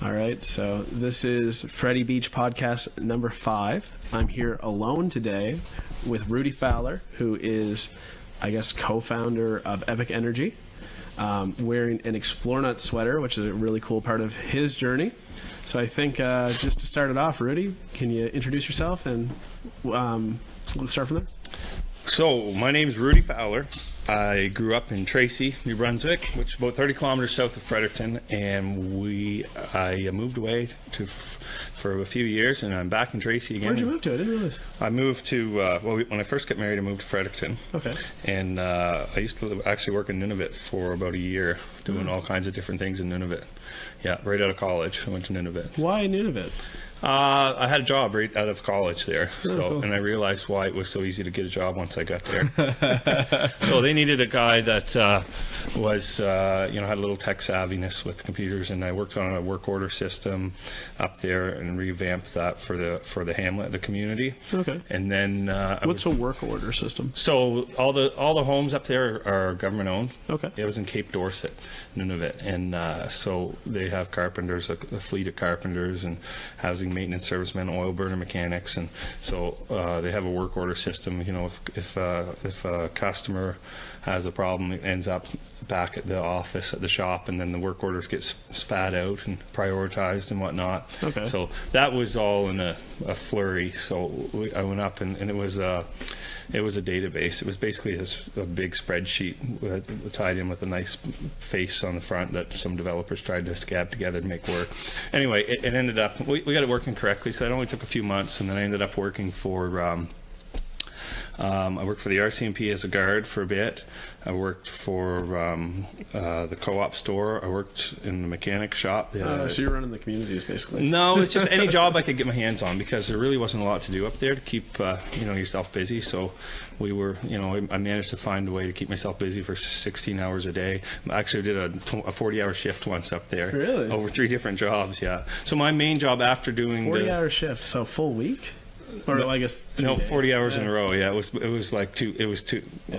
All right, so this is Freddy Beach podcast number 5. I'm here alone today with Rudi Fowler, who is, I guess, co-founder of Epic Energy, wearing an Explore Nut sweater, which is a really cool part of his journey. So I think just to start it off, Rudi, can you introduce yourself and we'll start from there? So my name is Rudi Fowler. I grew up in Tracy, New Brunswick, which is about 30 kilometers south of Fredericton, and I moved away for a few years, and I'm back in Tracy again. Where'd you move to? I didn't realize. I moved to, when I first got married, I moved to Fredericton. Okay. And I used to actually work in Nunavut for about a year, doing all kinds of different things in Nunavut. Yeah, right out of college, I went to Nunavut. Why Nunavut? I had a job right out of college there, cool. And I realized why it was so easy to get a job once I got there. So they needed a guy that was, had a little tech savviness with computers, and I worked on a work order system up there and revamped that for the hamlet, the community. Okay. And then what's a work order system? So all the homes up there are government owned. Okay. It was in Cape Dorset, Nunavut, and so they have carpenters, a fleet of carpenters, and housing maintenance servicemen, oil burner mechanics, and so they have a work order system. You know, if a customer has a problem, it ends up back at the office at the shop, and then the work orders get spat out and prioritized and whatnot. Okay. So that was all in a flurry. So I went up, and it was a database. It was basically a big spreadsheet tied in with a nice face on the front that some developers tried to scab together to make work. Anyway, it ended up, we got it working correctly, so it only took a few months, and then I ended up working for, I worked for the RCMP as a guard for a bit. I worked for the co-op store. I worked in the mechanic shop. So you're running the communities, basically. No, it's just any job I could get my hands on, because there really wasn't a lot to do up there to keep yourself busy. So we were, I managed to find a way to keep myself busy for 16 hours a day. I actually did a 40-hour shift once up there. Really? Over 3 different jobs, yeah. So my main job after doing 40-hour shift, so full week? Or no, I guess 2 no, days. 40 hours in a row. Yeah, it was like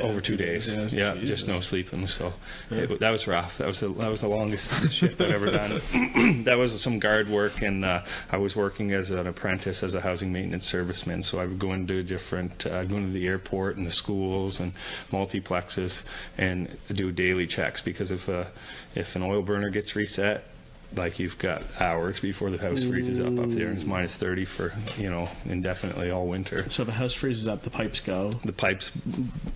over 2 days. Yeah, just no sleeping. So that was rough. That was the longest shift I've ever done. That was some guard work, and I was working as an apprentice as a housing maintenance serviceman. So I would go into go into the airport and the schools and multiplexes and do daily checks, because if an oil burner gets reset, like, you've got hours before the house freezes up there, and it's minus 30 for indefinitely all winter. So if a house freezes up, the pipes go? The pipes,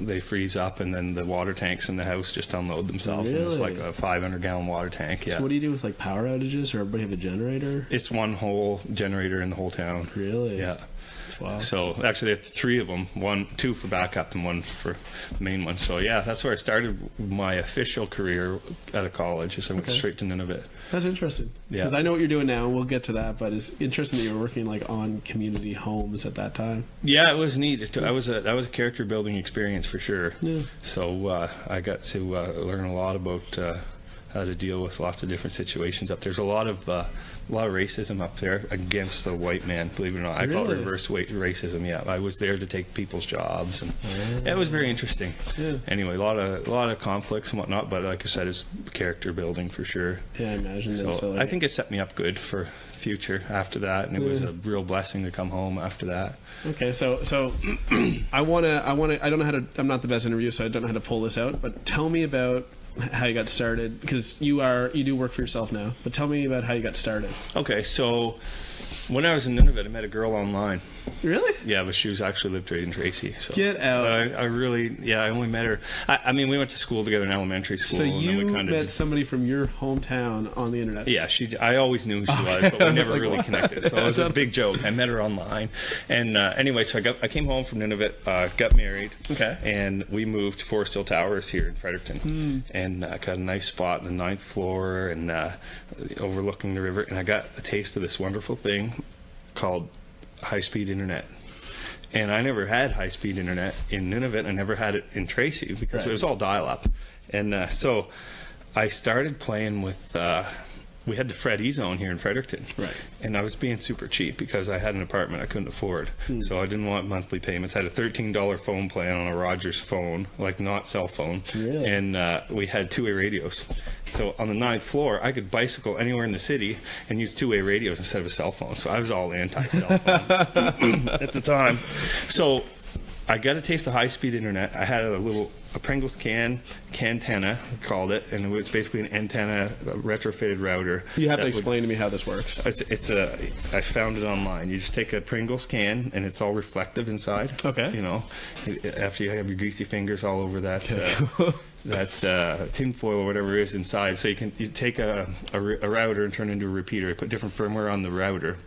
they freeze up, and then the water tanks in the house just unload themselves. Really? And it's like a 500-gallon water tank. Yeah. So what do you do with, like, power outages, or everybody have a generator? It's one whole generator in the whole town. Really? Yeah. That's wild. So actually, it's 3 of them, 2 for backup and 1 for the main one. So yeah, that's where I started my official career out of college. So I went straight to Nunavut. That's interesting. Yeah. Because I know what you're doing now, and we'll get to that, but it's interesting that you were working, like, on community homes at that time. Yeah, it was neat. That was a character building experience for sure. Yeah. So I got to learn a lot about how to deal with lots of different situations up there. There's a lot of racism up there against the white man, believe it or not. I call it reverse racism. Yeah, I was there to take people's jobs, and it was very interesting. Yeah. Anyway, a lot of conflicts and whatnot, but like I said, it's character building for sure. Yeah, I imagine. So I think it set me up good for future after that, and it was a real blessing to come home after that. Okay, so I don't know how to. I'm not the best interviewer, so I don't know how to pull this out. But tell me about how you got started, because you do work for yourself now. But tell me about how you got started. Okay, so when I was in Nunavut, I met a girl online. Really? Yeah, but she actually lived right in Tracy. So Get out. I only met her. I mean, we went to school together in elementary school. So and you then we met somebody from your hometown on the internet? Yeah, I always knew who she was, but we never really connected. So it was a big joke. I met her online. And anyway, so I came home from Nunavut, got married. Okay. And we moved to Forest Hill Towers here in Fredericton. And got a nice spot on the 9th floor and overlooking the river. And I got a taste of this wonderful thing called high-speed internet. And I never had high-speed internet in Nunavut. I never had it in Tracy because it was all dial-up. And so I started playing with we had the Freddy zone here in Fredericton. Right. And I was being super cheap because I had an apartment I couldn't afford. So I didn't want monthly payments. I had a $13 phone plan on a Rogers phone, like not cell phone. Really? And we had two-way radios. So on the 9th floor, I could bicycle anywhere in the city and use two-way radios instead of a cell phone. So I was all anti-cell phone at the time. So I got a taste of high-speed internet. I had a Pringles cantenna, we called it, and it was basically an antenna, a retrofitted router. You have to explain to me how this works. I found it online. You just take a Pringles can, and it's all reflective inside. Okay. You know, after you have your greasy fingers all over that. That tinfoil or whatever is inside. So you take a router and turn it into a repeater. I put different firmware on the router.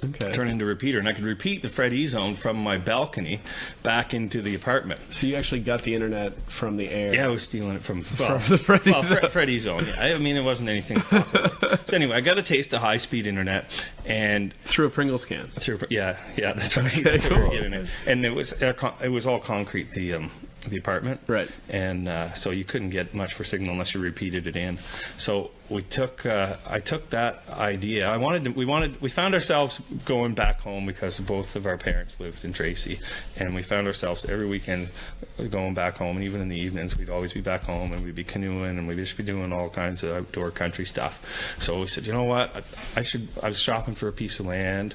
Okay. Turn into a repeater, and I could repeat the Freddy zone from my balcony back into the apartment. So you actually got the internet from the air? Yeah, I was stealing it from the Freddy zone. Freddy zone. Yeah, I mean, it wasn't anything popular. So anyway, I got a taste of high-speed internet, and through a Pringles can. Yeah, that's right. Okay, that's cool. what we're getting at. And it was all concrete. The apartment, right? And so you couldn't get much for signal unless you repeated it in. So I took that idea. We found ourselves going back home because both of our parents lived in Tracy, and we found ourselves every weekend going back home, and even in the evenings we'd always be back home, and we'd be canoeing, and we'd just be doing all kinds of outdoor country stuff. So we said, you know what, I was shopping for a piece of land,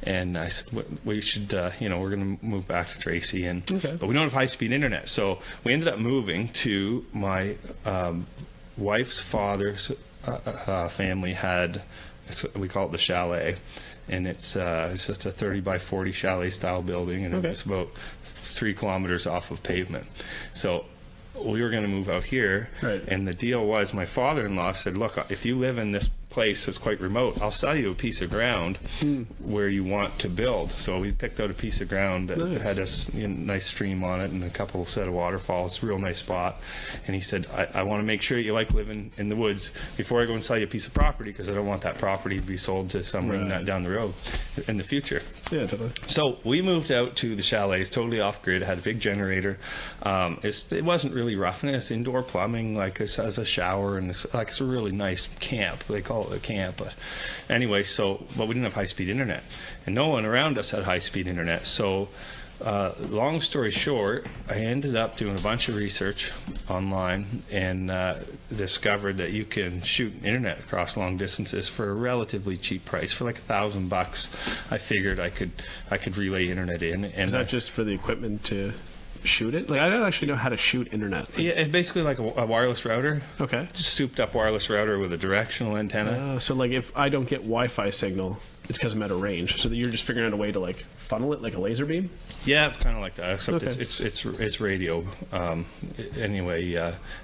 and I said we should we're going to move back to Tracy, but we don't have high-speed internet. So we ended up moving to my wife's father's family had, we call it the chalet, and it's just a 30 by 40 chalet style building, and it was about 3 kilometers off of pavement. So we were going to move out here, right. And the deal was my father-in-law said, look, if you live in this place that's quite remote, I'll sell you a piece of ground where you want to build. So we picked out a piece of ground that had a nice stream on it and a couple set of waterfalls, real nice spot. And he said, I want to make sure you like living in the woods before I go and sell you a piece of property, because I don't want that property to be sold to someone down the road in the future. Yeah, totally. So we moved out to the chalets, totally off-grid, had a big generator. It wasn't really roughing it. It's indoor plumbing, like it has a shower, and it's a really nice camp. They call it a camp. But anyway, but we didn't have high-speed internet. And no one around us had high-speed internet. So long story short, I ended up doing a bunch of research online and discovered that you can shoot internet across long distances for a relatively cheap price. For like $1,000, I figured I could relay internet in. And is that just for the equipment to shoot it? Like, I don't actually know how to shoot internet. Yeah, it's basically like a wireless router. Okay. Just souped up wireless router with a directional antenna. So like if I don't get Wi-Fi signal, it's because I'm at a range. So that you're just figuring out a way to like funnel it like a laser beam? Yeah, it's kind of like that, except it's radio. Anyway,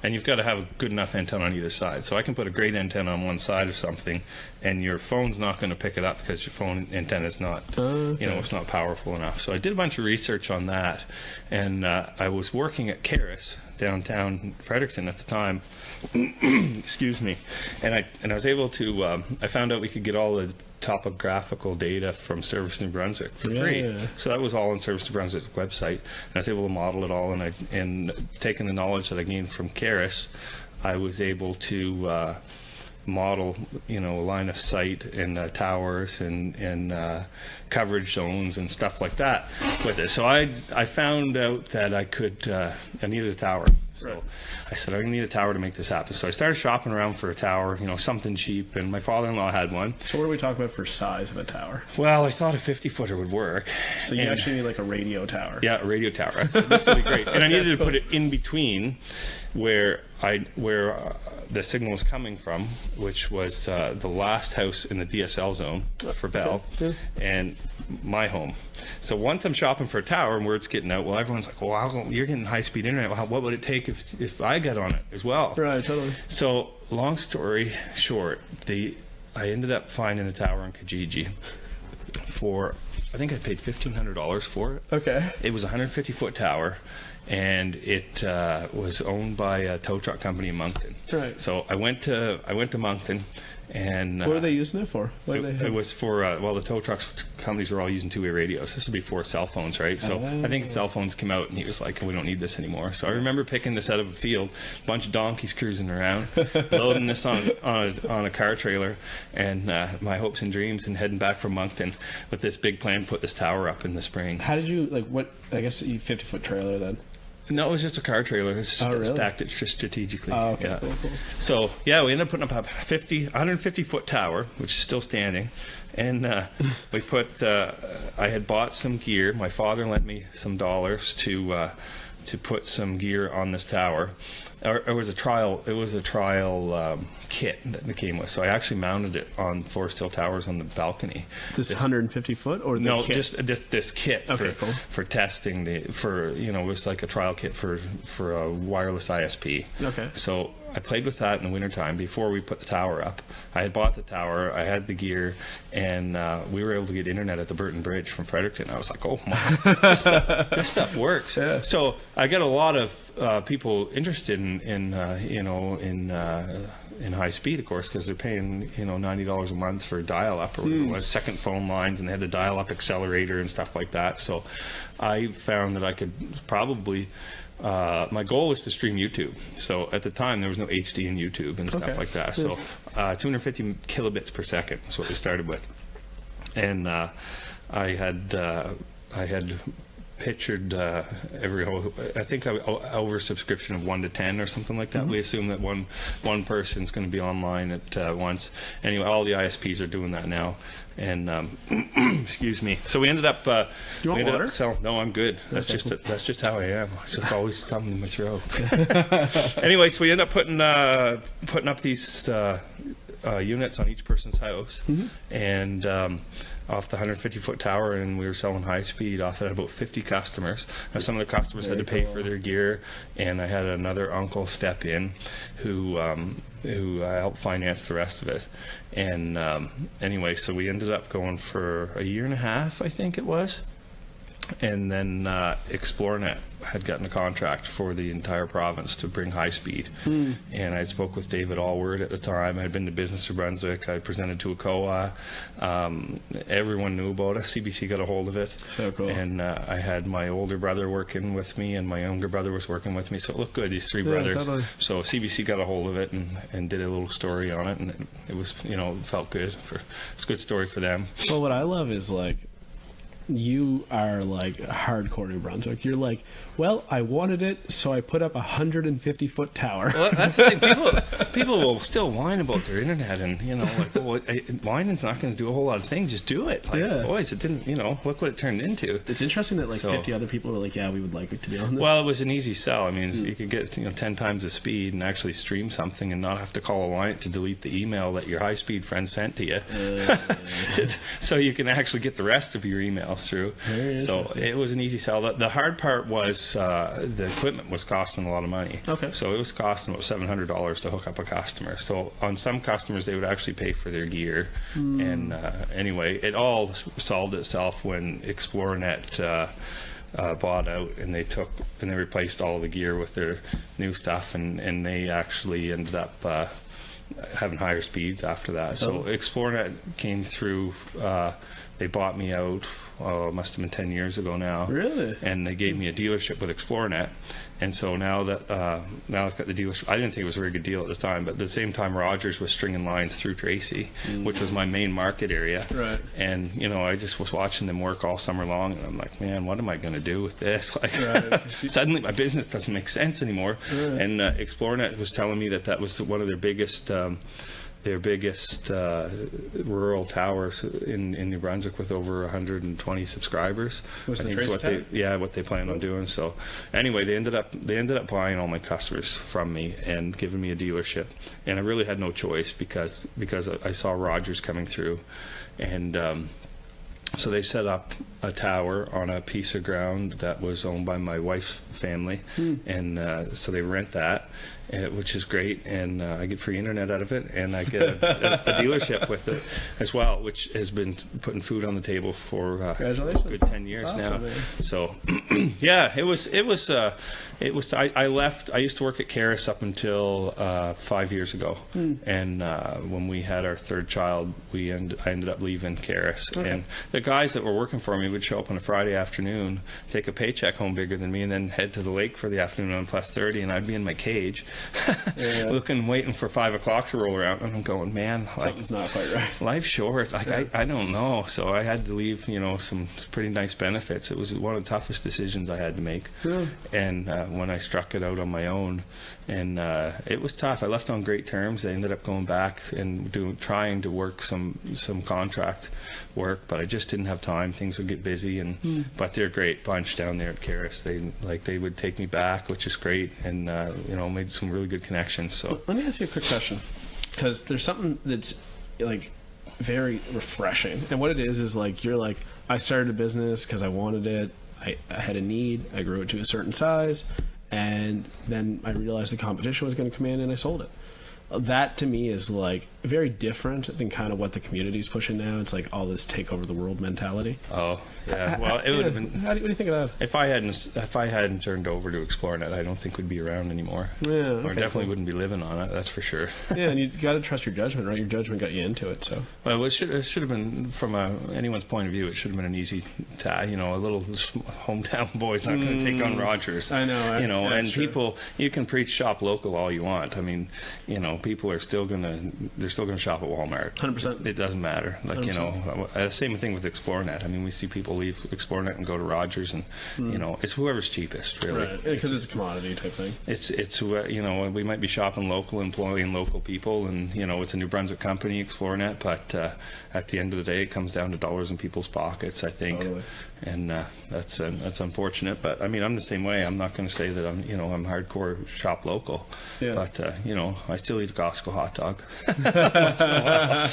and you've got to have a good enough antenna on either side. So I can put a great antenna on one side of something, and your phone's not going to pick it up because your phone antenna is not, it's not powerful enough. So I did a bunch of research on that, and I was working at Caris downtown Fredericton at the time. Excuse me, and I was able to. I found out we could get all the topographical data from Service New Brunswick for free. Yeah. So that was all on Service New Brunswick's website, and I was able to model it all. And taking the knowledge that I gained from Caris, I was able to model, line of sight and towers and coverage zones and stuff like that with it. So I found out that I needed a tower. So I said, I need a tower to make this happen. So I started shopping around for a tower, something cheap, and my father-in-law had one. So what are we talking about for size of a tower? Well, I thought a 50-footer would work. So you actually need like a radio tower. Yeah, a radio tower. I said, this will be great. And I needed to put it in between where the signal was coming from, which was the last house in the DSL zone for Bell, and my home. So once I'm shopping for a tower and word's getting out, well, everyone's like, well, you're getting high-speed internet. Well, what would it take if I got on it as well? Right, totally. So long story short, I ended up finding a tower in Kijiji for, I think I paid $1,500 for it. Okay. It was a 150-foot tower, and it was owned by a tow truck company in Moncton. Right. So I went to Moncton, And What were they using it for? it was for the tow trucks companies were all using two-way radios. This was before cell phones, right? So I think cell phones came out, and he was like, "We don't need this anymore." So I remember picking this out of a field, a bunch of donkeys cruising around, loading this on a car trailer, and my hopes and dreams, and heading back from Moncton with this big plan to put this tower up in the spring. How did you what? I guess you 50-foot trailer then. No, it was just a car trailer. It was just really? stacked it just strategically. Oh, okay, yeah. cool. So, we ended up putting up a 150-foot tower, which is still standing. And we put, I had bought some gear. My father lent me some dollars to put some gear on this tower. It was a trial kit that it came with. So I actually mounted it on Forest Hill Towers on the balcony. This 150 foot or the no, kit? just this kit for testing it was like a trial kit for a wireless ISP. Okay. So I played with that in the wintertime before we put the tower up. I had bought the tower, I had the gear, and we were able to get internet at the Burton Bridge from Fredericton. I was like, oh my, this stuff works. Yeah. So I got a lot of people interested in high speed, of course, because they're paying $90 a month for dial-up or whatever it was, second phone lines, and they had the dial-up accelerator and stuff like that. So I found that I could probably. My goal was to stream YouTube. So at the time, there was no HD in YouTube and stuff like that. So 250 kilobits per second is what we started with. And I had pictured I think oversubscription of 1 to 10 or something like that. Mm-hmm. We assume that one person's going to be online at once. Anyway, all the ISPs are doing that now. And excuse me. So we ended up. Do you want water? No, I'm good. That's just how I am. It's just always something in my throat. Anyway, so we ended up putting up these units on each person's house, and off the 150-foot tower, and we were selling high speed off at about 50 customers. Now, some of the customers had to pay for their gear, and I had another uncle step in who helped finance the rest of it. And anyway, so we ended up going for a year and a half, I think it was. And then ExploreNet had gotten a contract for the entire province to bring high speed. And I spoke with David Allward at the time. I had been to Business of Brunswick. I presented to a COA. Everyone knew about it. CBC got a hold of it. So cool. And I had my older brother working with me, and my younger brother was working with me. So it looked good, these three brothers. Totally. So CBC got a hold of it and did a little story on it. And it was, it felt good. It's a good story for them. Well, what I love is you are hardcore New Brunswick. You're like, well, I wanted it, so I put up a 150-foot tower. Well, that's the thing. People will still whine about their internet, and whining's not going to do a whole lot of things. Just do it. Boys, it didn't. Look what it turned into. It's interesting that 50 other people were like, yeah, we would like it to be on this. Well, it was an easy sell. I mean, you could get 10 times the speed and actually stream something, and not have to call Alliant to delete the email that your high-speed friend sent to you. So you can actually get the rest of your emails through. So it was an easy sell. The hard part was the equipment was costing a lot of money. Okay. So it was costing about $700 to hook up a customer. So on some customers, they would actually pay for their gear. And anyway, it all solved itself when ExploreNet bought out, and they replaced all the gear with their new stuff, and they actually ended up having higher speeds after that. So ExploreNet came through. They bought me out, it must have been 10 years ago now. Really? And they gave me a dealership with ExploreNet. And so now that now I've got the dealership, I didn't think it was a very good deal at the time, but at the same time, Rogers was stringing lines through Tracy, which was my main market area. Right. And I just was watching them work all summer long, and I'm like, man, what am I going to do with this? Suddenly my business doesn't make sense anymore. Right. And ExploreNet was telling me that was one of their biggest rural towers in New Brunswick, with over 120 subscribers. Was the what they planned on doing. So anyway, they ended up buying all my customers from me and giving me a dealership, and I really had no choice because I saw Rogers coming through, and so they set up a tower on a piece of ground that was owned by my wife's family, and so they rent that, which is great, and I get free internet out of it, and I get a dealership with it as well, which has been putting food on the table for a good 10 years now. Man. So yeah, it was I left. I used to work at Karis up until 5 years ago, and when we had our third child, I ended up leaving Karis. Okay. And the guys that were working for me would show up on a Friday afternoon, take a paycheck home bigger than me, and then head to the lake for the afternoon on plus 30, and I'd be in my cage waiting for 5 o'clock to roll around, and I'm going, man, like, something's not quite right. Life's short. Like, I don't know. So I had to leave, some pretty nice benefits. It was one of the toughest decisions I had to make. Yeah. And when I struck it out on my own, and it was tough. I left on great terms. I ended up going back and trying to work some contract work, but I just didn't have time. Things would get busy, but they're a great bunch down there at Karis. They would take me back, which is great, and made some really good connections. So let me ask you a quick question, because there's something that's like very refreshing, and what it is like, you're like, I started a business because I wanted it. I had a need. I grew it to a certain size. And then I realized the competition was going to come in, and I sold it. That to me is like very different than kind of what the community is pushing now. It's like all this take over the world mentality. Oh yeah, well it would have been. What do you think of that? If I hadn't turned over to ExploreNet, I don't think we'd be around anymore. Yeah, okay, or definitely wouldn't be living on it. That's for sure. Yeah, and you got to trust your judgment, right? Your judgment got you into it. So well, it should have been, from anyone's point of view, it should have been an easy a little hometown boy's not going to take on Rogers. I know. And true. People, you can preach shop local all you want. I mean, people are still gonna shop at Walmart. 100%. It doesn't matter. Like 100%. Same thing with ExploreNet. I mean, we see people leave ExploreNet and go to Rogers, and it's whoever's cheapest, really. Right. Because it's a commodity type thing. It's we might be shopping local, employing local people, and it's a New Brunswick company, ExploreNet, but at the end of the day, it comes down to dollars in people's pockets, I think. Totally. And that's unfortunate, but I mean, I'm the same way. I'm not going to say that I'm hardcore shop local, but I still eat a Costco hot dog once in a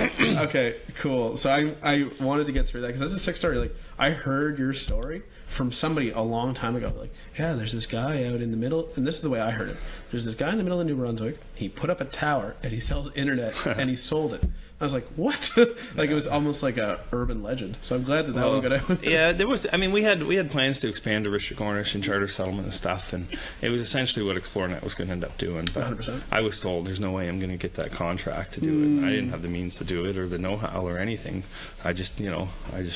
while. Okay, cool. So I wanted to get through that because that's a sick story. Like, I heard your story from somebody a long time ago. Like, yeah, there's this guy out in the middle, and this is the way I heard it. There's this guy in the middle of New Brunswick. He put up a tower and he sells internet and he sold it. I was like, what? Like, it was almost like a urban legend. So I'm glad that one got out. Yeah, there was. I mean, we had plans to expand to Rishicornish and charter settlement and stuff, and it was essentially what ExploreNet was going to end up doing. But 100%. I was told there's no way I'm going to get that contract to do it. And I didn't have the means to do it or the know-how or anything. I just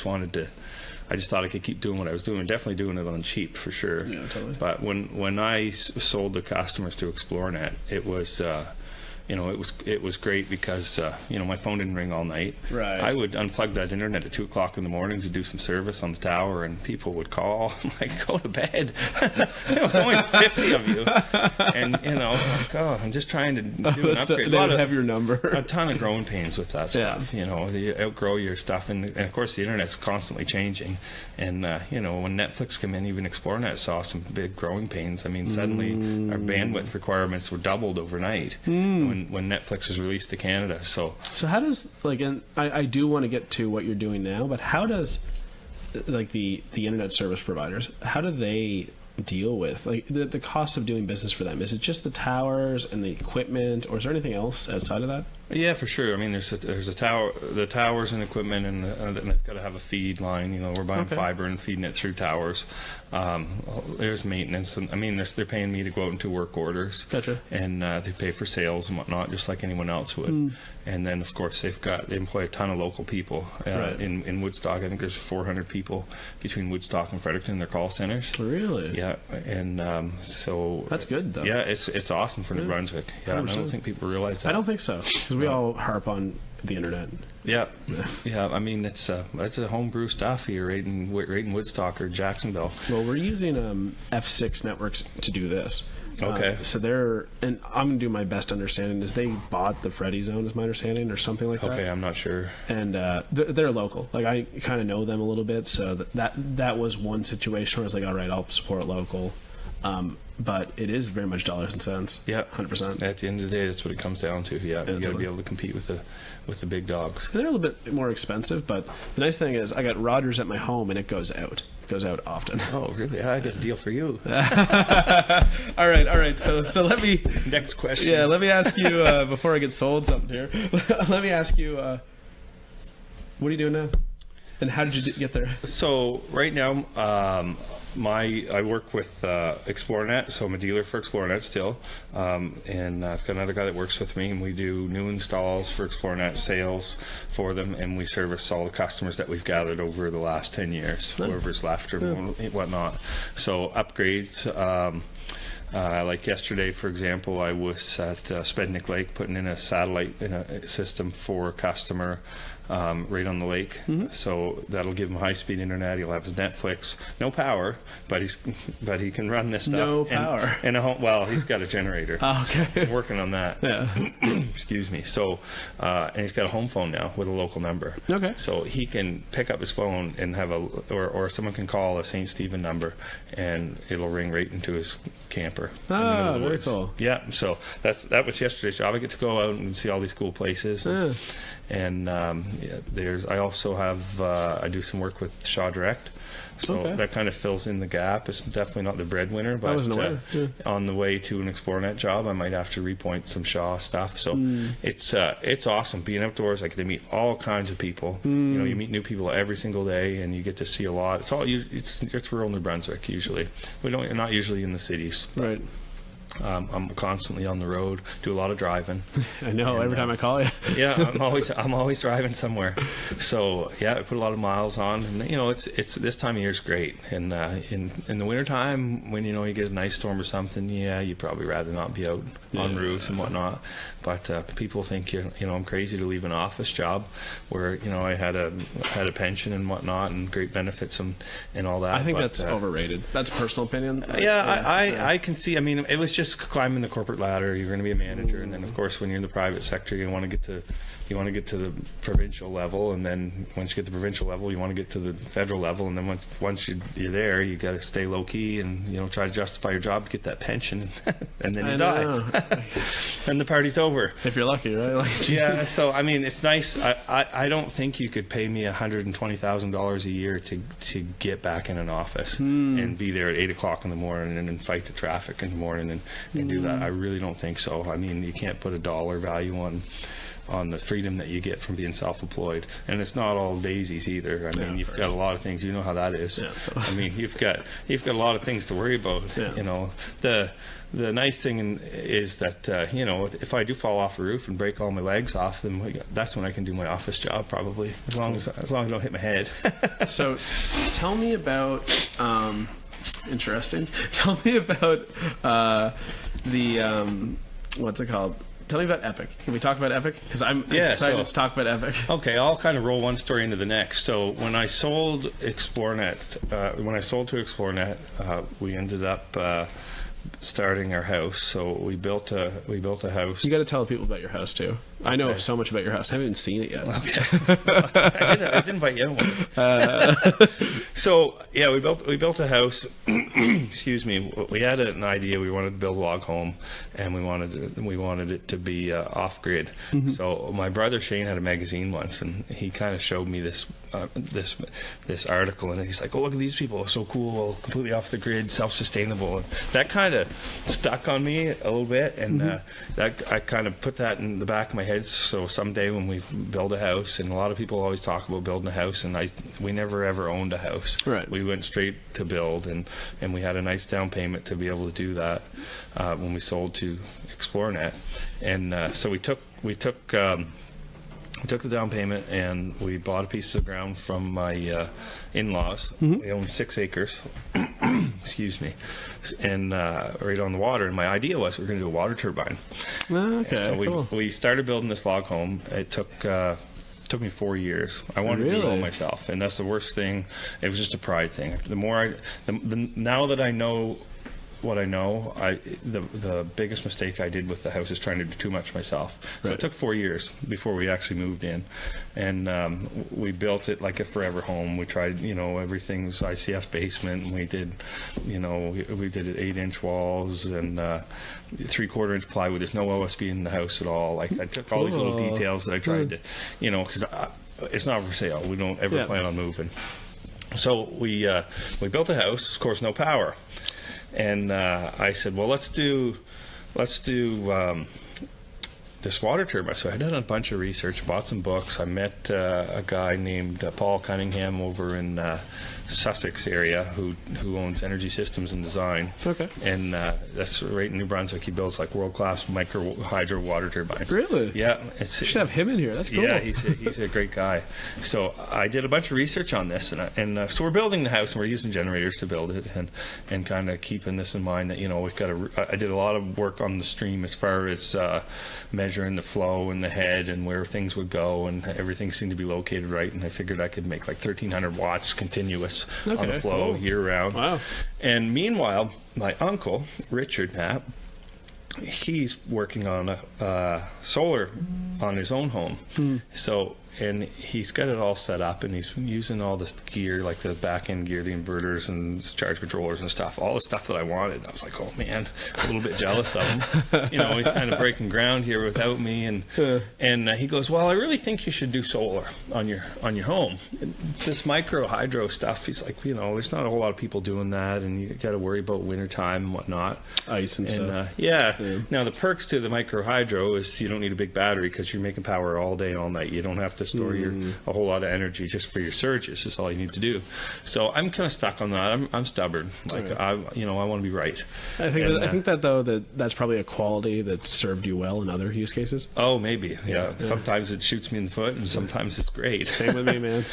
wanted to. I just thought I could keep doing what I was doing. Definitely doing it on cheap for sure. Yeah, totally. But when I sold the customers to ExploreNet, it was. It was great because my phone didn't ring all night. Right. I would unplug that internet at 2 o'clock in the morning to do some service on the tower, and people would call. I'm like, go to bed. There was only 50 of you, and like, I'm just trying to do an upgrade. They would have your number. A ton of growing pains with that stuff. You outgrow your stuff, and of course the internet's constantly changing. And when Netflix came in, even ExploreNet saw some big growing pains. I mean, suddenly our bandwidth requirements were doubled overnight. When Netflix was released to Canada. So how does, like, and I do want to get to what you're doing now, but how does, like, the internet service providers, how do they deal with, like, the cost of doing business for them? Is it just the towers and the equipment, or is there anything else outside of that? Yeah, for sure. I mean, there's a tower, the towers and equipment, and they've got to have a feed line. We're buying fiber and feeding it through towers. There's maintenance, and I mean, they're paying me to go out and do work orders. Gotcha. And they pay for sales and whatnot, just like anyone else would. And then, of course, they employ a ton of local people in Woodstock. I think there's 400 people between Woodstock and Fredericton in their call centers. Really? Yeah, and so that's good though. Yeah, it's awesome for New Brunswick. Yeah, I don't think people realize that. I don't think so, because we all harp on the internet. Yeah. I mean, it's a homebrew stuff here, right in Woodstock or Jacksonville. Well, we're using F6 networks to do this. Okay. So and I'm going to do my best understanding is they bought the Freddy zone, is my understanding, or something like that. Okay, I'm not sure. And they're local. Like, I kind of know them a little bit, so that was one situation where I was like, all right, I'll support local. But it is very much dollars and cents. Yeah, 100%. At the end of the day, that's what it comes down to. Yeah, you got to totally. be able to compete with the big dogs. They're a little bit more expensive, but the nice thing is I got Rogers at my home, and it goes out. It goes out often. Oh, really? I got a deal for you. All right. So let me. Next question. Yeah, let me ask you before I get sold something here. Let me ask you, what are you doing now? And how did you get there? So right now, I work with ExploreNet, so I'm a dealer for ExploreNet still, and I've got another guy that works with me, and we do new installs for ExploreNet, sales for them, and we service all the customers that we've gathered over the last 10 years, whoever's left or whatnot. So upgrades. Like yesterday, for example, I was at Spednick Lake putting in a satellite system for a customer right on the lake. So that'll give him high-speed internet. He'll have his Netflix, no power, but he can run this stuff. No power. And a home, well, he's got a generator. Oh, okay. I'm working on that. Yeah. Excuse me. So, and he's got a home phone now with a local number. Okay. So he can pick up his phone and have or someone can call a St. Stephen number, and it'll ring right into his camper. Ah, very cool. Yeah. So that was yesterday's job. I get to go out and see all these cool places. And I also have I do some work with Shaw Direct, so that kind of fills in the gap. It's definitely not the breadwinner, but on the way to an ExploreNet job, I might have to repoint some Shaw stuff. So it's awesome being outdoors. Like, they meet all kinds of people. You know, you meet new people every single day, and you get to see a lot. It's rural New Brunswick usually. Not usually in the cities. Right. I'm constantly on the road, do a lot of driving. I know, every time I call you. Yeah, I'm always driving somewhere. So yeah, I put a lot of miles on, and you know, it's this time of year is great. And in the wintertime, when you get a nice storm or something, yeah, you'd probably rather not be out on roofs and whatnot. But people think I'm crazy to leave an office job where I had a pension and whatnot and great benefits and all that. I think that's overrated. That's personal opinion. I can see. I mean, it was just climbing the corporate ladder. You're going to be a manager, and then of course when you're in the private sector, you want to get to the provincial level, and then once you get to the provincial level, you want to get to the federal level, and then once you're there, you got to stay low key and try to justify your job to get that pension, and then you die, and the party's over. If you're lucky, right? Yeah. So I mean, it's nice. I don't think you could pay me $120,000 a year to get back in an office and be there at 8 o'clock in the morning and then fight the traffic in the morning and do that. I really don't think so. I mean, you can't put a dollar value on the freedom that you get from being self-employed, and it's not all daisies either. I mean, you've got a lot of things. You know how that is. Yeah, totally. I mean, you've got a lot of things to worry about. Yeah. The nice thing is that if I do fall off the roof and break all my legs off, then that's when I can do my office job, probably, as long as I don't hit my head. So, tell me about. Interesting. Tell me about what's it called? Tell me about Epic. Can we talk about Epic? Because I'm excited to talk about Epic. Okay, I'll kind of roll one story into the next. So when I sold ExploreNet, when I sold to ExploreNet, we ended up starting our house. So we built a house. You got to tell people about your house too. I know so much about your house. I haven't even seen it yet. Okay. I did invite you one. So yeah, we built a house. Excuse me. We had an idea. We wanted to build a log home, and we wanted it to be off-grid. So my brother Shane had a magazine once, and he kind of showed me this article, and he's like, "Oh, look at these people! So cool! Completely off the grid, self-sustainable." And that kind of stuck on me a little bit, and that I kind of put that in the back of my head. So someday when we build a house, and a lot of people always talk about building a house, and we never ever owned a house. Right. We went straight to build, and we had a nice down payment to be able to do that when we sold to ExploreNet, and so we took the down payment, and we bought a piece of ground from my in-laws. We own 6 acres. Excuse me. And right on the water. And my idea was we were going to do a water turbine. Okay. So we started building this log home. It took me 4 years. I wanted to do it all myself, and that's the worst thing. It was just a pride thing. Now that I know what I know, the biggest mistake I did with the house is trying to do too much myself. So it took 4 years before we actually moved in, and we built it like a forever home. We tried, everything was ICF basement, and we did, we did it 8-inch walls and 3/4 inch plywood. There's no OSB in the house at all. Like I took all these little details that I tried to, because it's not for sale. We don't ever plan on moving. So we built a house, of course, no power, and I said, well, let's do this water turbine. So I did a bunch of research, bought some books. I met a guy named Paul Cunningham over in Sussex area who owns Energy Systems and Design. Okay. And that's right in New Brunswick. He builds like world-class micro hydro water turbines. Really? Yeah. You should have him in here. That's cool. Yeah, he's a great guy. So I did a bunch of research on this, and so we're building the house, and we're using generators to build it, and kind of keeping this in mind that we've got I did a lot of work on the stream as far as measuring the flow and the head and where things would go, and everything seemed to be located right, and I figured I could make like 1,300 watts continuous on the flow year round. Wow. And meanwhile, my uncle, Richard Knapp, he's working on a solar on his own home. So, and he's got it all set up, and he's using all this gear, like the back end gear, the inverters and charge controllers and stuff, all the stuff that I wanted. I was like, oh man, a little bit jealous of him. He's kind of breaking ground here without me. And he goes, well, I really think you should do solar on your home. And this micro hydro stuff, he's like, there's not a whole lot of people doing that, and you got to worry about winter time and whatnot. Ice and stuff. Now the perks to the micro hydro is you don't need a big battery because you're making power all day, all night. You don't have to store a whole lot of energy just for your surges. Is all you need to do. So I'm kind of stuck on that. I'm stubborn. Like I want to be right. I think that though that's probably a quality that served you well in other use cases. Oh, maybe. Yeah. Sometimes it shoots me in the foot, and sometimes it's great. Same with me, man.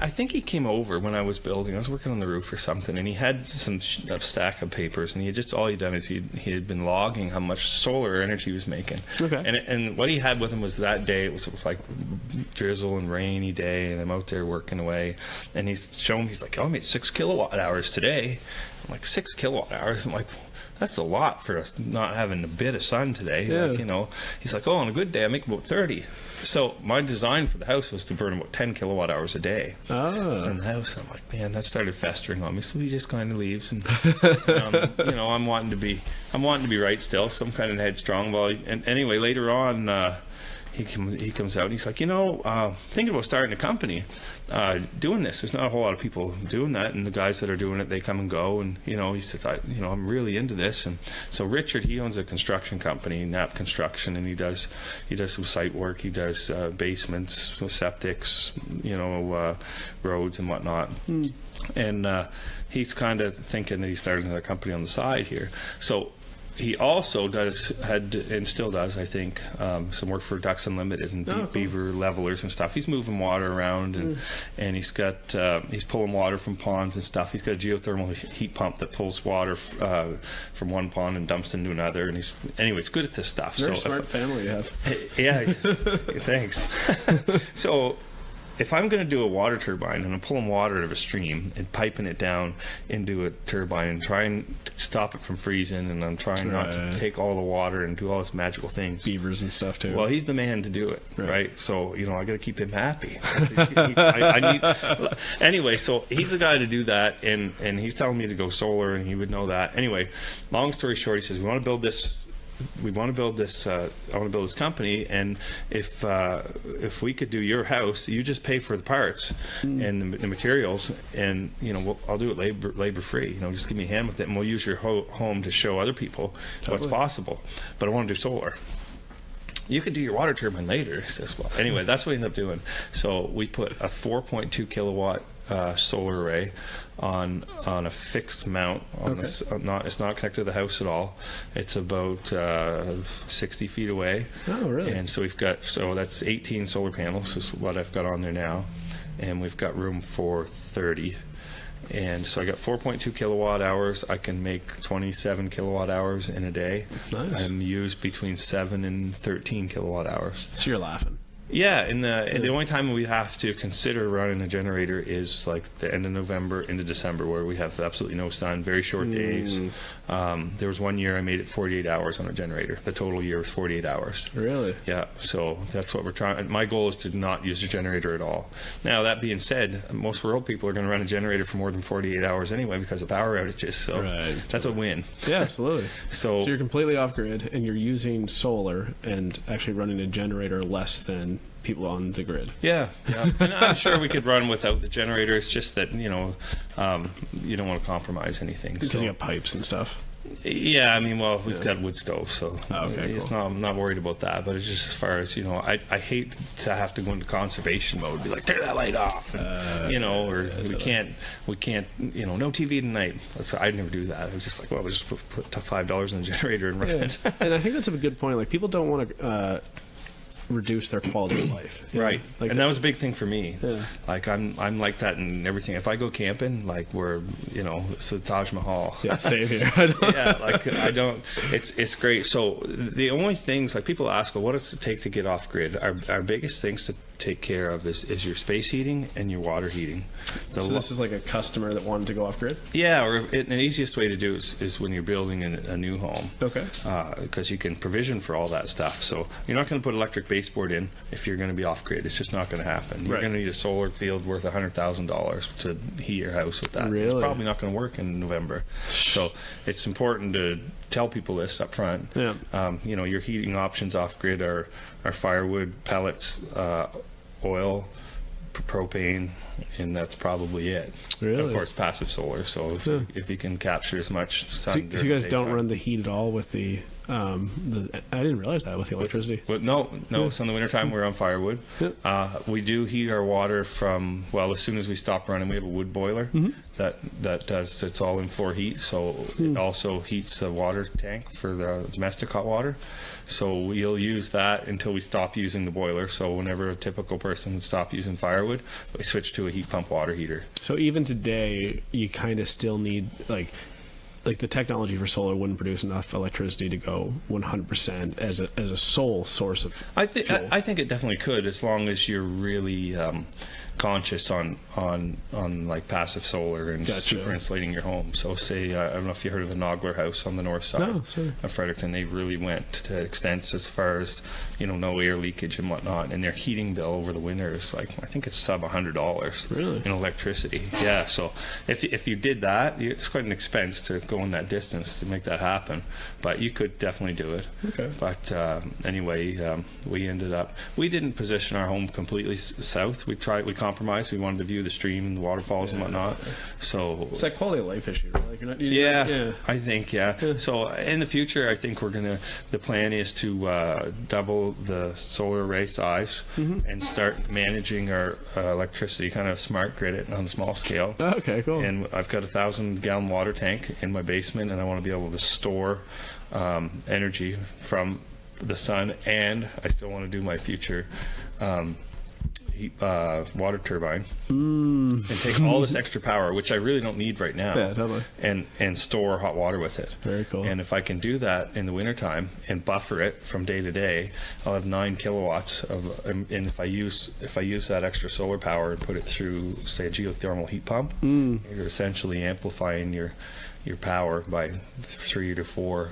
I think he came over when I was building. I was working on the roof or something, and he had a stack of papers, and all he'd done is he had been logging how much solar energy he was making. Okay. And what he had with him was that day, it was like drizzle and rainy day, and I'm out there working away, and he's like, oh, I made 6 kilowatt hours today. I'm like, 6 kilowatt hours? I'm like, that's a lot for us not having a bit of sun today. Yeah. He's like, oh, on a good day I make about 30. So my design for the house was to burn about 10 kilowatt hours a day in the house. I'm like, man, that started festering on me. So he just kind of leaves, and I'm wanting to be right still. So I'm kind of headstrong. Well, and anyway, later on, he comes out and he's like, thinking about starting a company, doing this. There's not a whole lot of people doing that, and the guys that are doing it, they come and go. And he says, I'm really into this. And so Richard, he owns a construction company, Knapp Construction, and he does some site work. He does basements, septics, roads and whatnot. And he's kind of thinking that he's starting another company on the side here. So he also had and still does, I think, some work for Ducks Unlimited and beaver levelers and stuff. He's moving water around, and he's pulling water from ponds and stuff. He's got a geothermal heat pump that pulls water from one pond and dumps into another. And he's good at this stuff. Very smart family you have. Yeah, thanks. So if I'm going to do a water turbine and I'm pulling water out of a stream and piping it down into a turbine and trying to stop it from freezing, and I'm trying not to take all the water and do all this magical things. Beavers and stuff too. Well, he's the man to do it, right? So, I got to keep him happy. Anyway, so he's the guy to do that, and he's telling me to go solar, and he would know that. Anyway, long story short, he says, I want to build this company, and if we could do your house, you just pay for the parts and the materials, and I'll do it labor free. Just give me a hand with it, and we'll use your home to show other people what's possible. But I want to do solar. You could do your water turbine later. He says, well, anyway, that's what we ended up doing. So we put a 4.2 kilowatt solar array on a fixed mount. It's not connected to the house at all. It's about 60 feet away. Oh, really? And so that's 18 solar panels is what I've got on there now, and we've got room for 30. And so I got 4.2 kilowatt hours. I can make 27 kilowatt hours in a day. Nice. I'm used between 7 and 13 kilowatt hours. So you're laughing. Yeah, and the only time we have to consider running a generator is like the end of November into December, where we have absolutely no sun, very short days. There was one year I made it 48 hours on a generator. The total year was 48 hours. Really? Yeah, so that's what we're trying. My goal is to not use a generator at all. Now, that being said, most rural people are going to run a generator for more than 48 hours anyway because of power outages, so that's a win. Yeah, absolutely. So you're completely off grid, and you're using solar and actually running a generator less than people on the grid. Yeah. And I'm sure we could run without the generator. It's just that, you don't want to compromise anything. Because you got pipes and stuff. Yeah, I mean, well, we've got wood stoves, so cool. I'm not worried about that. But it's just as far as, I hate to have to go into conservation mode, be like, turn that light off, and, or we can't, no TV tonight. I'd never do that. I was just like, well, we'll just put $5 in the generator and run it. And I think that's a good point. Like, people don't want to reduce their quality of life, right? Like and that was a big thing for me. Yeah. Like I'm like that in everything. If I go camping, like it's the Taj Mahal. Yeah, same here. Yeah, like I don't. It's great. So the only things, like, people ask, well, what does it take to get off grid? Our biggest things to take care of is your space heating and your water heating. So this is like a customer that wanted to go off grid? Yeah, or the easiest way to do is when you're building a new home. Okay. Because you can provision for all that stuff. So you're not going to put electric baseboard in if you're going to be off grid. It's just not going to happen. You're going to need a solar field worth $100,000 to heat your house with that. Really? It's probably not going to work in November. So it's important to tell people this up front. Yeah. Your heating options off grid are firewood, pellets, oil, propane, and that's probably it. Really? Of course, passive solar. So if you can capture as much sun. So you guys don't run the heat at all with the I didn't realize that with the electricity. No. So in the wintertime, we're on firewood. We do heat our water from, as soon as we stop running, we have a wood boiler that does, it's all in floor heat. So it also heats the water tank for the domestic hot water. So we'll use that until we stop using the boiler. So whenever a typical person would stop using firewood, we switch to a heat pump water heater. So even today, you kind of still need, like the technology for solar wouldn't produce enough electricity to go 100% as a sole source of I fuel. think it definitely could, as long as you're really conscious on like passive solar and super insulating your home. So say, I don't know if you heard of the Nogler house on the north side of Fredericton. They really went to extents as far as, no air leakage and whatnot, and their heating bill over the winter is like, I think it's sub $100 really in electricity. Yeah, so if you did that, it's quite an expense to go in that distance to make that happen, but you could definitely do it. Okay. But anyway, we didn't position our home completely south. We compromised. We wanted to view the stream and the waterfalls and whatnot. So it's that quality of life issue, right? Like you're not, I think so in the future, I think the plan is to double the solar array size and start managing our electricity, kind of smart grid it on a small scale. Okay, cool. And I've got a 1,000-gallon water tank in my basement, and I want to be able to store energy from the sun, and I still want to do my future water turbine and take all this extra power, which I really don't need right now, totally, and store hot water with it. Very cool. And if I can do that in the wintertime and buffer it from day to day, I'll have 9 kilowatts of, and if I use that extra solar power and put it through, say, a geothermal heat pump, you're essentially amplifying your power by 3 to 4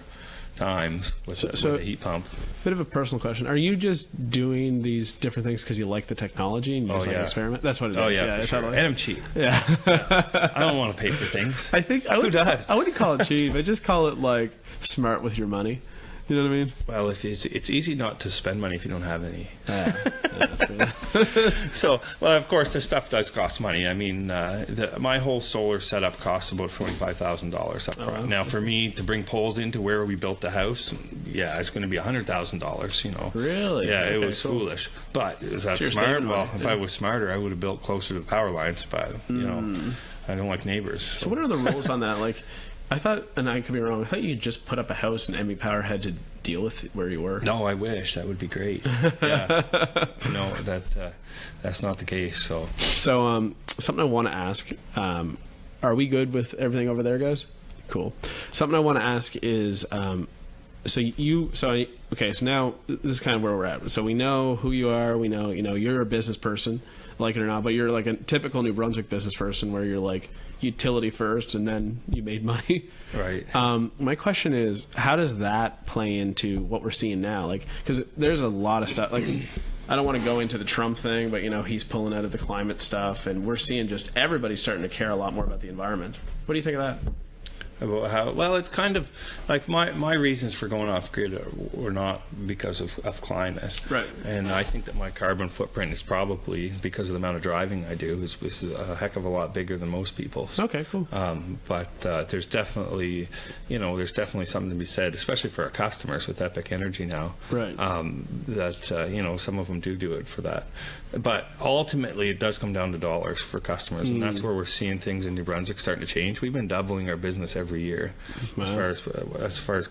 times with a heat pump. Bit of a personal question. Are you just doing these different things because you like the technology and you just like experiment? That's what it is. Yeah, for sure. Totally. And I'm cheap. Yeah. I don't want to pay for things. I think who does? I wouldn't call it cheap. I just call it like smart with your money. You know what I mean? Well, if it's easy not to spend money if you don't have any. So, of course, this stuff does cost money. I mean, my whole solar setup costs about $45,000 up front. Now, for me to bring poles into where we built the house, it's going to be $100,000. Really? Yeah, it was foolish. But is that smart? Well, if I was smarter, I would have built closer to the power lines. But I don't like neighbors. So what are the rules on that? Like, I thought, and I could be wrong, I thought you just put up a house and ME Power had to deal with where you were. No, I wish. That would be great. No, that's not the case. So something I want to ask, are we good with everything over there, guys? Cool. Something I want to ask is, Okay, so now this is kind of where we're at. So we know who you are. We know, you're a business person, like it or not, but you're like a typical New Brunswick business person where you're like utility first and then you made money. Right. My question is, how does that play into what we're seeing now? Like, because there's a lot of stuff. Like, I don't want to go into the Trump thing, but he's pulling out of the climate stuff, and we're seeing just everybody starting to care a lot more about the environment. What do you think of that? About how, well, it's kind of like my reasons for going off grid were not because of climate, right? And I think that my carbon footprint is probably because of the amount of driving I do is a heck of a lot bigger than most people's. Okay, cool. But there's definitely something to be said, especially for our customers with Epic Energy now, right? That some of them do it for that, but ultimately it does come down to dollars for customers, and that's where we're seeing things in New Brunswick starting to change. We've been doubling our business every year. Wow. as far as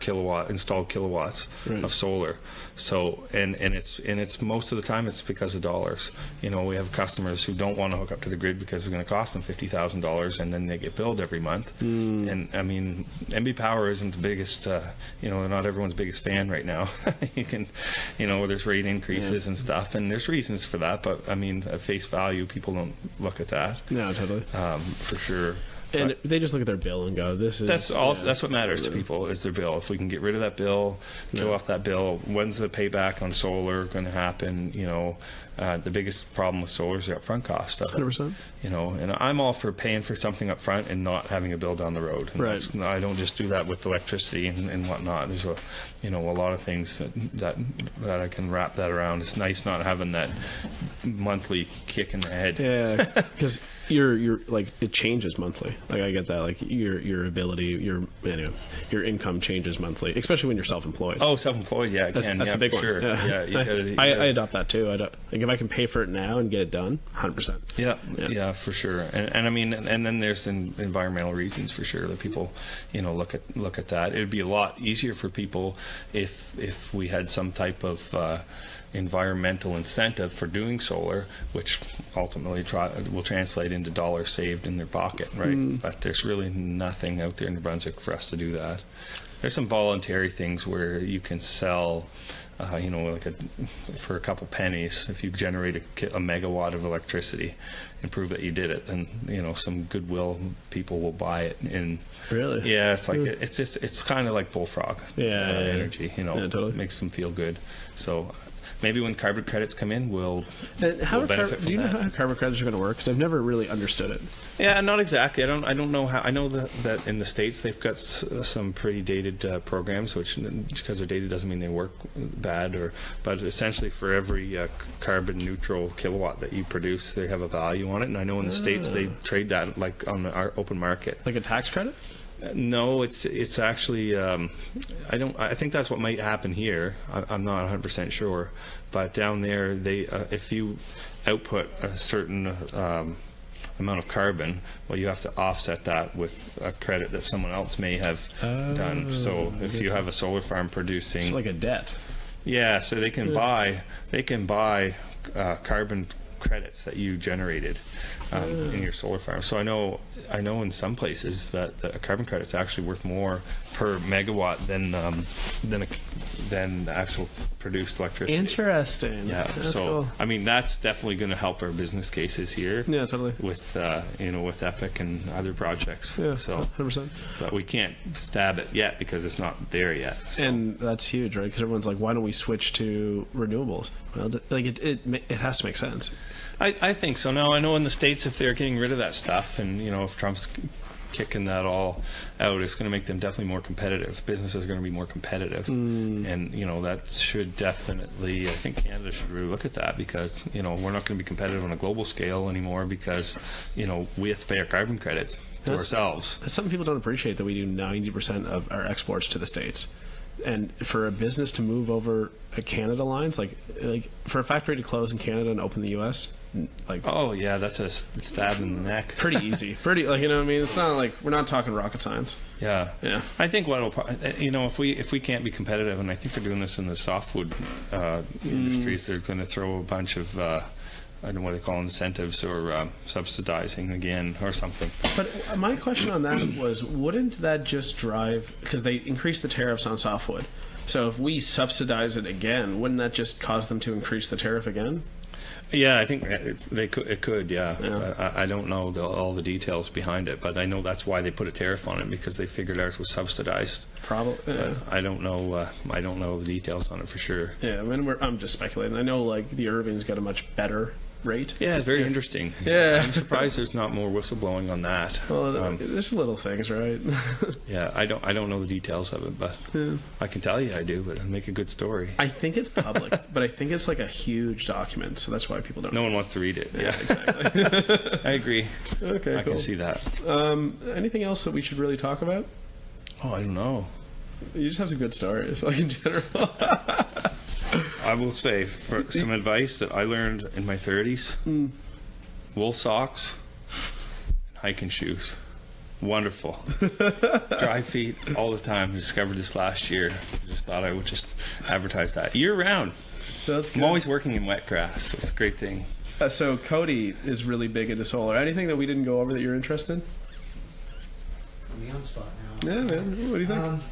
installed kilowatts right. of solar. So and it's most of the time it's because of dollars. We have customers who don't want to hook up to the grid because it's going to cost them $50,000, and then they get billed every month. And I mean, MB Power isn't the biggest. Not everyone's biggest fan right now. You can, there's rate increases and stuff, and there's reasons for that. But I mean, at face value, people don't look at that. No, totally. For sure. And they just look at their bill and go, "This is." That's all. Yeah, that's what matters to people is their bill. If we can get rid of that bill, kill off that bill. When's the payback on solar going to happen? The biggest problem with solar is the upfront cost of it. 100%. And I'm all for paying for something up front and not having a bill down the road. And right. I don't just do that with electricity and whatnot. There's a lot of things that I can wrap that around. It's nice not having that monthly kick in the head. Yeah, because you're like it changes monthly. Like I get that. Like your ability, your income changes monthly, especially when you're self-employed. Oh, self-employed, yeah, that's the big one. Sure. Yeah, I adopt that too. Like if I can pay for it now and get it done, 100%. Yeah, for sure. And I mean, and then there's environmental reasons for sure that people, look at that. It'd be a lot easier for people if we had some type of environmental incentive for doing solar, which ultimately will translate into dollars saved in their pocket, right? But there's really nothing out there in New Brunswick for us to do that. There's some voluntary things where you can sell, for a couple pennies, if you generate a megawatt of electricity and prove that you did it, then some goodwill people will buy it. And really, yeah, it's like it's kind of like bullfrog energy. Totally. It makes them feel good. So. Maybe when carbon credits come in, we'll benefit from that. Do you know how carbon credits are going to work? Because I've never really understood it. Yeah, not exactly. I don't know how. I know that in the States they've got some pretty dated programs, which because they're dated doesn't mean they work bad. But essentially for every carbon neutral kilowatt that you produce, they have a value on it. And I know in the States they trade that like on our open market. Like a tax credit? No, it's actually I think that's what might happen here. I'm not 100% sure, but down there they if you output a certain amount of carbon, well, you have to offset that with a credit that someone else may have done. So if you have a solar farm producing, it's like a debt. Yeah, so they can buy carbon credits that you generated in your solar farm. So I know in some places that a carbon credit is actually worth more per megawatt than the actual produced electricity. Interesting. Yeah. That's so cool. I mean that's definitely going to help our business cases here. Yeah, totally. With with Epic and other projects. Yeah. So 100%. But we can't stab it yet because it's not there yet. So. And that's huge, right? Because everyone's like, why don't we switch to renewables? Well, like it has to make sense. I think so. Now I know in the States if they're getting rid of that stuff, and if Trump's kicking that all out, it's going to make them definitely more competitive. Businesses are going to be more competitive, and that should definitely. I think Canada should really look at that because we're not going to be competitive on a global scale anymore because we have to pay our carbon credits to ourselves. That's something people don't appreciate, that we do 90% of our exports to the States. And for a business to move over Canada lines, like for a factory to close in Canada and open the U.S., like oh yeah, that's a stab in the neck. Pretty easy, pretty what I mean. It's not like we're not talking rocket science. Yeah. I think what'll if we can't be competitive, and I think they're doing this in the softwood industries, they're going to throw a bunch of I don't know what they call incentives or subsidizing again or something. But my question on that was, wouldn't that just drive, because they increased the tariffs on softwood, So if we subsidize it again, wouldn't that just cause them to increase the tariff again? Yeah, I think they could. It could, yeah. Yeah. I don't know all the details behind it, but I know that's why they put a tariff on it, because they figured ours was subsidized. Probably. Yeah. I don't know. I don't know the details on it for sure. Yeah, I mean, I'm just speculating. I know, like, the Irving's got a much better rate. Yeah, it's very interesting. Yeah. I'm surprised there's not more whistleblowing on that. Well, there's little things, right? Yeah, I don't know the details of it, but I can tell you I do, but it'll make a good story. I think it's public, but I think it's like a huge document, so that's why people don't. No one wants to read it. Yeah, Exactly. I agree. Okay, I cool. can see that. Anything else that we should really talk about? Oh, I don't know. You just have some good stories, like in general. I will say, for some advice that I learned in my 30s, wool socks and hiking shoes. Wonderful. Dry feet all the time. Discovered this last year. Just thought I would just advertise that. Year round. That's good. I'm always working in wet grass. It's a great thing. So Cody is really big into solar. Anything that we didn't go over that you're interested in? I'm the on spot now. Yeah, man. What do you think?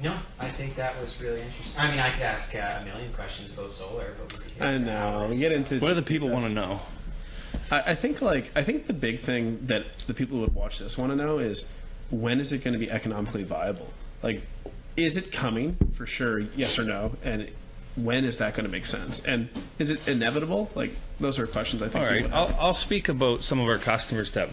No, I think that was really interesting. I mean, I could ask a million questions about solar, but we could hear I for know. hours, We get so. into. What do the people want to know? I think the big thing that the people who would watch this want to know is, when is it going to be economically viable? Like, is it coming for sure? Yes or no? And when is that going to make sense? And is it inevitable? Like, those are questions I think. All right, I'll speak about some of our customers that